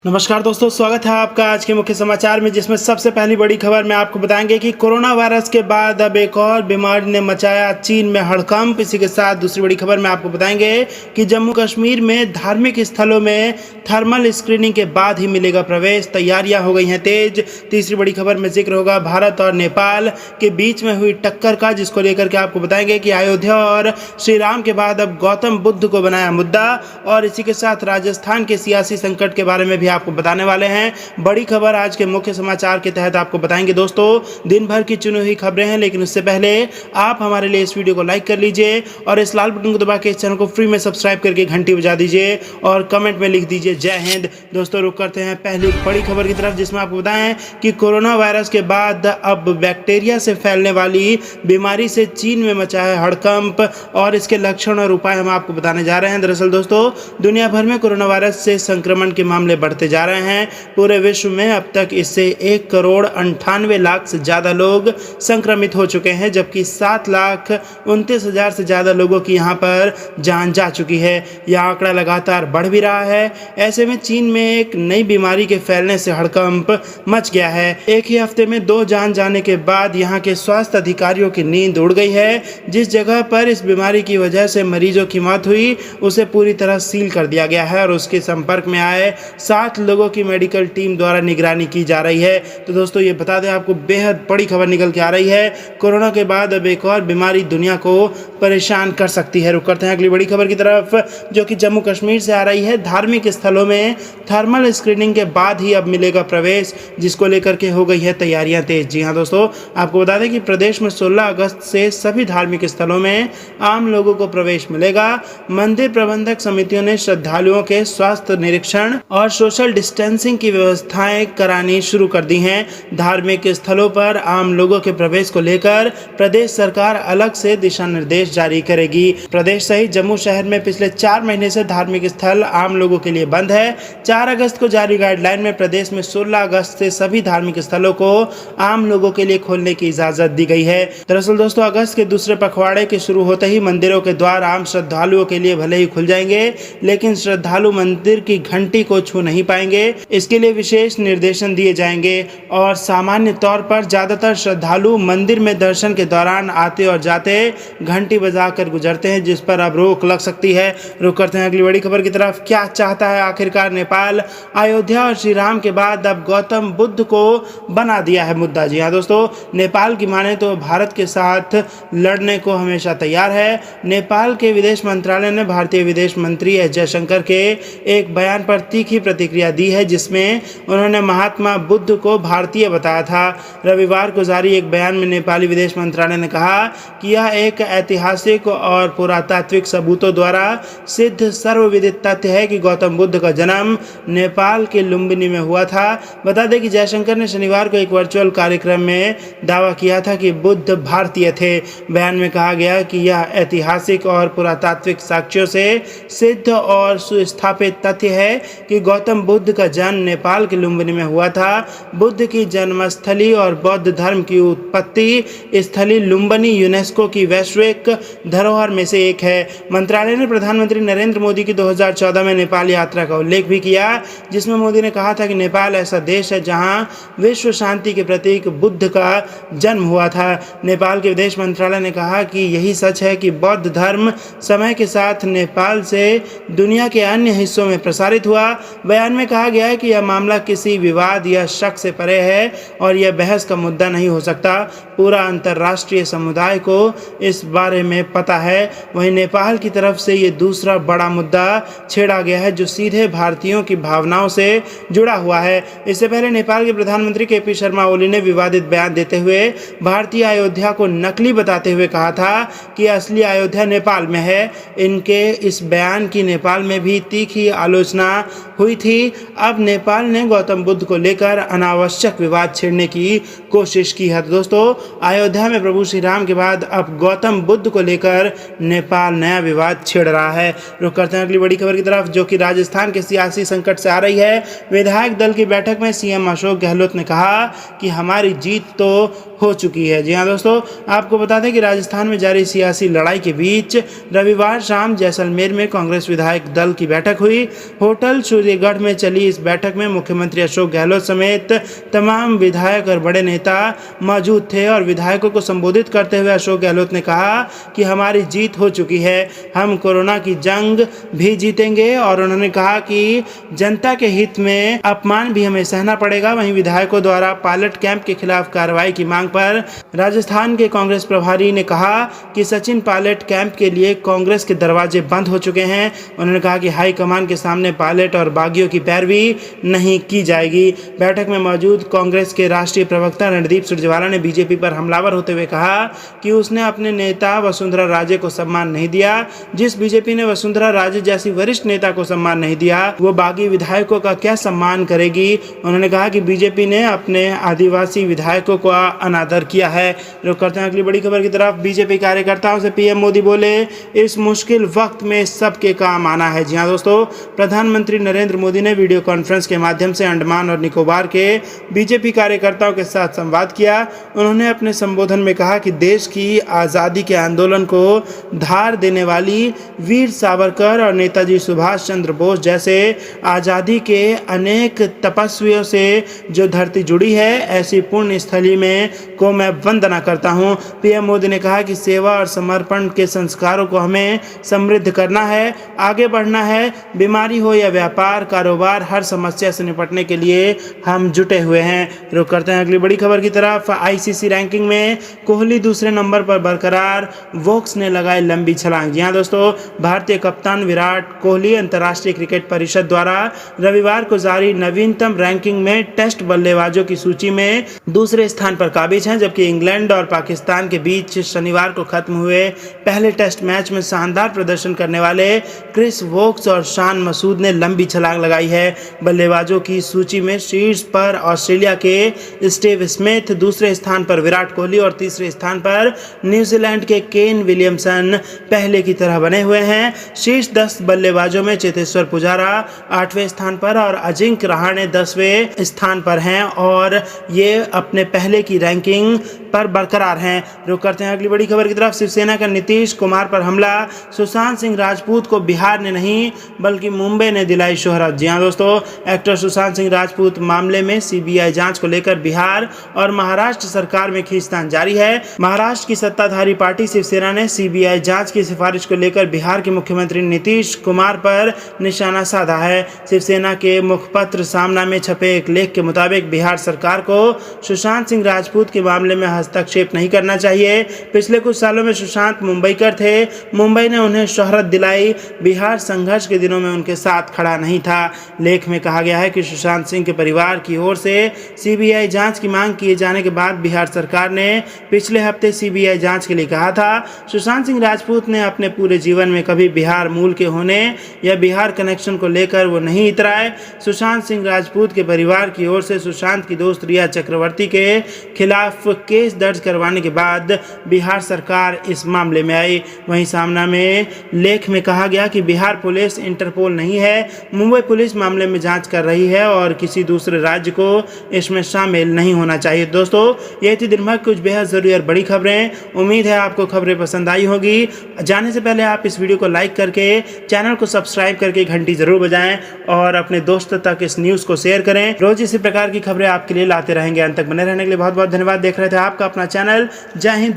नमस्कार दोस्तों, स्वागत है आपका आज के मुख्य समाचार में, जिसमें सबसे पहली बड़ी खबर में आपको बताएंगे कि कोरोना वायरस के बाद अब एक और बीमारी ने मचाया चीन में हड़कंप। इसी के साथ दूसरी बड़ी खबर में आपको बताएंगे कि जम्मू कश्मीर में धार्मिक स्थलों में थर्मल स्क्रीनिंग के बाद ही मिलेगा प्रवेश, तैयारियां हो गई हैं तेज। तीसरी बड़ी खबर में जिक्र होगा भारत और नेपाल के बीच में हुई टक्कर का, जिसको लेकर के आपको बताएंगे कि अयोध्या और श्री राम के बाद अब गौतम बुद्ध को बनाया मुद्दा। और इसी के साथ राजस्थान के सियासी संकट के बारे में भी आपको बताने वाले हैं। बड़ी खबर आज के मुख्य समाचार के तहत आपको बताएंगे। दोस्तों, दिन भर की चुनी हुई खबरें हैं, लेकिन उससे पहले आप हमारे लिए इस वीडियो को लाइक कर लीजिए और इस लाल बटन को दबा के इस चैनल को फ्री में सब्सक्राइब करके घंटी बजा दीजिए और कमेंट में लिख दीजिए जय हिंद। दोस्तों, रुक करते हैं पहली बड़ी खबर की तरफ, जिसमें आपको बताएं कि कोरोना वायरस के बाद अब बैक्टीरिया से फैलने वाली बीमारी से चीन में मचा है हड़कंप और इसके लक्षण और उपाय हम आपको बताने जा रहे हैं। दरअसल दोस्तों, दुनिया भर में कोरोना वायरस से संक्रमण के मामले बढ़ते जा रहे हैं। पूरे विश्व में अब तक इससे 1,98,00,000 से ज़्यादा लोग संक्रमित हो चुके हैं, जबकि 7,29,000 से ज़्यादा लोगों की यहां पर जान जा चुकी है। यह आंकड़ा लगातार बढ़ भी रहा है। ऐसे में चीन में एक नई बीमारी के फैलने से हड़कंप मच गया है। एक ही हफ्ते में 2 जान जाने के बाद यहां के स्वास्थ्य अधिकारियों की नींद उड़ गई है। जिस जगह पर इस बीमारी की वजह से मरीजों की मौत हुई, उसे पूरी तरह सील कर दिया गया है और उसके संपर्क में आए 7 लोगों की मेडिकल टीम द्वारा निगरानी की जा रही है। तो दोस्तों, ये बता दें आपको, बेहद बड़ी खबर निकल के आ रही है। कोरोना के बाद अब एक और बीमारी दुनिया को परेशान कर सकती है। रुक करते हैं अगली बड़ी खबर की तरफ, जो कि जम्मू कश्मीर से आ रही है। धार्मिक स्थलों में थर्मल स्क्रीनिंग के बाद ही अब मिलेगा प्रवेश, जिसको लेकर के हो गई है तैयारियां तेज। जी हाँ दोस्तों, आपको बता दें कि प्रदेश में 16 अगस्त से सभी धार्मिक स्थलों में आम लोगों को प्रवेश मिलेगा। मंदिर प्रबंधक समितियों ने श्रद्धालुओं के स्वास्थ्य निरीक्षण और सोशल डिस्टेंसिंग की व्यवस्थाएं करानी शुरू कर दी हैं। धार्मिक स्थलों पर आम लोगों के प्रवेश को लेकर प्रदेश सरकार अलग से दिशा निर्देश जारी करेगी। प्रदेश सहित जम्मू शहर में पिछले 4 महीने से धार्मिक स्थल आम लोगों के लिए बंद है। 4 अगस्त को जारी गाइडलाइन में प्रदेश में 16 अगस्त से सभी धार्मिक स्थलों को आम लोगों के लिए खोलने की इजाजत दी गई है। दरअसल दोस्तों, अगस्त के दूसरे पखवाड़े के शुरू होते ही मंदिरों के द्वार आम श्रद्धालुओं के लिए भले ही खुल जाएंगे, लेकिन श्रद्धालु मंदिर की घंटी को छू नहीं पाएंगे। इसके लिए विशेष निर्देशन दिए जाएंगे और सामान्य तौर पर ज्यादातर श्रद्धालु मंदिर में दर्शन के दौरान आते और जाते घंटी बजाकर गुजरते हैं, जिस पर अब रोक लग सकती है। रुक करते हैं अगली बड़ी खबर की तरफ। क्या चाहता है आखिरकार नेपाल? अयोध्या और श्री राम के बाद अब गौतम बुद्ध को बना दिया है मुद्दा। जी हाँ दोस्तों, नेपाल की माने तो भारत के साथ लड़ने को हमेशा तैयार है। नेपाल के विदेश मंत्रालय ने भारतीय विदेश मंत्री एस जयशंकर के एक बयान पर तीखी प्रतिक्रिया दी है, जिसमें उन्होंने महात्मा बुद्ध को भारतीय बताया था। रविवार को जारी एक बयान में नेपाली विदेश मंत्रालय ने कहा कि यह एक ऐतिहासिक और पुरातात्विक सबूतों द्वारा सिद्ध सर्वविदित तथ्य है कि गौतम बुद्ध का जन्म नेपाल के लुम्बिनी में हुआ था। बता दें कि जयशंकर ने शनिवार को एक वर्चुअल कार्यक्रम में दावा किया था कि बुद्ध भारतीय थे। बयान में कहा गया कि यह ऐतिहासिक और पुरातात्विक साक्ष्यों से सिद्ध और सुस्थापित तथ्य है कि गौतम बुद्ध का जन्म नेपाल के लुम्बिनी में हुआ था। बुद्ध की जन्मस्थली और बौद्ध धर्म की उत्पत्ति स्थली लुम्बिनी यूनेस्को की वैश्विक धरोहर में से एक है। मंत्रालय ने प्रधानमंत्री नरेंद्र मोदी की 2014 में नेपाल यात्रा का उल्लेख भी किया, जिसमें मोदी ने कहा था कि नेपाल ऐसा देश है जहां विश्व शांति के प्रतीक बुद्ध का जन्म हुआ था। नेपाल के विदेश मंत्रालय ने कहा कि यही सच है कि बौद्ध धर्म समय के साथ नेपाल से दुनिया के अन्य हिस्सों में प्रसारित हुआ। बयान में कहा गया है कि यह मामला किसी विवाद या शक से परे है और यह बहस का मुद्दा नहीं हो सकता। पूरा अंतर्राष्ट्रीय समुदाय को इस बारे में पता है। वहीं नेपाल की तरफ से ये दूसरा बड़ा मुद्दा छेड़ा गया है, जो सीधे भारतीयों की भावनाओं से जुड़ा हुआ है। इससे पहले नेपाल के प्रधानमंत्री केपी शर्मा ओली ने विवादित बयान देते हुए भारतीय अयोध्या को नकली बताते हुए कहा था कि असली अयोध्या नेपाल में है। इनके इस बयान की नेपाल में भी तीखी आलोचना हुई थी। अब नेपाल ने गौतम बुद्ध को लेकर अनावश्यक विवाद छेड़ने की कोशिश की है। दोस्तों, अयोध्या में प्रभु श्री राम के बाद अब गौतम बुद्ध को लेकर नेपाल नया विवाद छेड़ रहा है। रुक करते हैं अगली बड़ी खबर की तरफ, जो कि राजस्थान के सियासी संकट से आ रही है। विधायक दल की बैठक में सीएम अशोक गहलोत ने कहा कि हमारी जीत तो हो चुकी है। जी हाँ दोस्तों, आपको बता दें कि राजस्थान में जारी सियासी लड़ाई के बीच रविवार शाम जैसलमेर में कांग्रेस विधायक दल की बैठक हुई। होटल सूर्यगढ़ में चली इस बैठक में मुख्यमंत्री अशोक गहलोत समेत तमाम विधायक और बड़े नेता मौजूद थे और विधायकों को संबोधित करते हुए अशोक गहलोत ने कहा कि हमारी जीत हो चुकी है, हम कोरोना की जंग भी जीतेंगे और उन्होंने कहा कि जनता के हित में अपमान भी हमें सहना पड़ेगा। वहीं विधायकों द्वारा पायलट कैंप के खिलाफ कार्रवाई की मांग पर राजस्थान के कांग्रेस प्रभारी ने कहा कि सचिन पायलट कैंप के लिए कांग्रेस के दरवाजे बंद हो चुके हैं। उन्होंने कहा कि हाईकमान के सामने पायलट और बागियों की पैरवी नहीं की जाएगी। बैठक में मौजूद कांग्रेस के राष्ट्रीय प्रवक्ता रणदीप सुरजेवाला ने बीजेपी पर हमलावर होते हुए कहा कि उसने अपने नेता वसुंधरा राजे को सम्मान नहीं दिया। जिस बीजेपी ने वसुंधरा राजे जैसी वरिष्ठ नेता को सम्मान नहीं दिया, वो बागी विधायकों का क्या सम्मान करेगी। उन्होंने कहा कि बीजेपी ने अपने आदिवासी विधायकों का अनादर किया है। रुक करते हैं अगली बड़ी खबर की तरफ। बीजेपी कार्यकर्ताओं से पीएम मोदी बोले, इस मुश्किल वक्त में सबके काम आना है। जी हाँ दोस्तों, प्रधानमंत्री नरेंद्र मोदी ने वीडियो कॉन्फ्रेंस के माध्यम से अंडमान और निकोबार के बीजेपी कार्यकर्ताओं के साथ संवाद किया। उन्होंने अपने संबोधन में कहा कि देश की आज़ादी के आंदोलन को धार देने वाली वीर सावरकर और नेताजी सुभाष चंद्र बोस जैसे आज़ादी के अनेक तपस्वियों से जो धरती जुड़ी है, ऐसी पुण्य स्थली में को मैं वंदना करता हूं। पीएम मोदी ने कहा कि सेवा और समर्पण के संस्कारों को हमें समृद्ध करना है, आगे बढ़ना है। बीमारी हो या व्यापार कारोबार, हर समस्या से निपटने के लिए हम जुटे हुए हैं। रुक करते हैं अगली बड़ी खबर की तरफ। आईसीसी रैंकिंग में कोहली दूसरे नंबर पर बरकरार, वोक्स ने लगाई लंबी छलांग। जी हाँ दोस्तों, भारतीय कप्तान विराट कोहली अंतर्राष्ट्रीय क्रिकेट परिषद द्वारा रविवार को जारी नवीनतम रैंकिंग में टेस्ट बल्लेबाजों की सूची में दूसरे स्थान पर काबिज हैं, जबकि इंग्लैंड और पाकिस्तान के बीच शनिवार को खत्म हुए पहले टेस्ट मैच में शानदार प्रदर्शन करने वाले क्रिस वोक्स और शान मसूद ने लंबी छलांग लगाई है। बल्लेबाजों की सूची में शीर्ष पर ऑस्ट्रेलिया के स्टीव स्मिथ, दूसरे स्थान पर विराट कोहली और तीसरे स्थान पर न्यूजीलैंड के केन विलियमसन पहले की तरह बने हुए हैं। शीर्ष 10 बल्लेबाजों में चेतेश्वर पुजारा 8वें स्थान पर और अजिंक्य रहाणे 10वें स्थान पर हैं और ये अपने पहले की रैंकिंग पर बरकरार हैं। रुक करते हैं अगली बड़ी खबर की तरफ। शिवसेना का नीतीश कुमार पर हमला, सुशांत सिंह राजपूत को बिहार ने नहीं बल्कि मुंबई ने दिलाई शोहरत। जी हाँ दोस्तों, एक्टर सुशांत सिंह राजपूत मामले में सीबीआई जांच को लेकर बिहार और महाराष्ट्र सरकार में खींचतान जारी है। महाराष्ट्र की सत्ताधारी पार्टी शिवसेना ने सीबीआई जांच की सिफारिश को लेकर बिहार के मुख्यमंत्री नीतीश कुमार पर निशाना साधा है। शिवसेना के मुखपत्र सामना में छपे एक लेख के मुताबिक बिहार सरकार को सुशांत सिंह राजपूत के मामले में हस्तक्षेप नहीं करना चाहिए। पिछले कुछ सालों में सुशांत मुंबईकर थे, मुंबई ने उन्हें शोहरत दिलाई, बिहार संघर्ष के दिनों में उनके साथ खड़ा नहीं था। लेख में कहा गया है कि सुशांत सिंह के परिवार की ओर से सीबीआई जांच की मांग किए जाने के बाद बिहार सरकार ने पिछले हफ्ते सीबीआई जांच के लिए कहा था। सुशांत सिंह राजपूत ने अपने पूरे जीवन में कभी बिहार मूल के होने या बिहार कनेक्शन को लेकर वो नहीं इतराए। सुशांत सिंह राजपूत के परिवार की ओर से सुशांत की दोस्त रिया चक्रवर्ती के खिलाफ केस दर्ज करवाने के बाद बिहार सरकार इस मामले में आई। वहीं सामना में लेख में कहा गया कि बिहार पुलिस इंटरपोल नहीं है, मुंबई पुलिस मामले में जांच कर रही है और किसी दूसरे राज्य को इसमें शामिल नहीं होना चाहिए। दोस्तों, ये थी दिन भर कुछ बेहद जरूरी और बड़ी खबरें। उम्मीद है आपको खबरें पसंद आई होगी। जाने से पहले आप इस वीडियो को लाइक करके चैनल को सब्सक्राइब करके घंटी जरूर बजाएं और अपने दोस्तों तक इस न्यूज़ को शेयर करें। रोज इसी प्रकार की खबरें आपके लिए लाते रहेंगे। अंत तक बने रहने के लिए बहुत बहुत धन्यवाद। देख रहे थे आपका अपना चैनल। जय हिंद।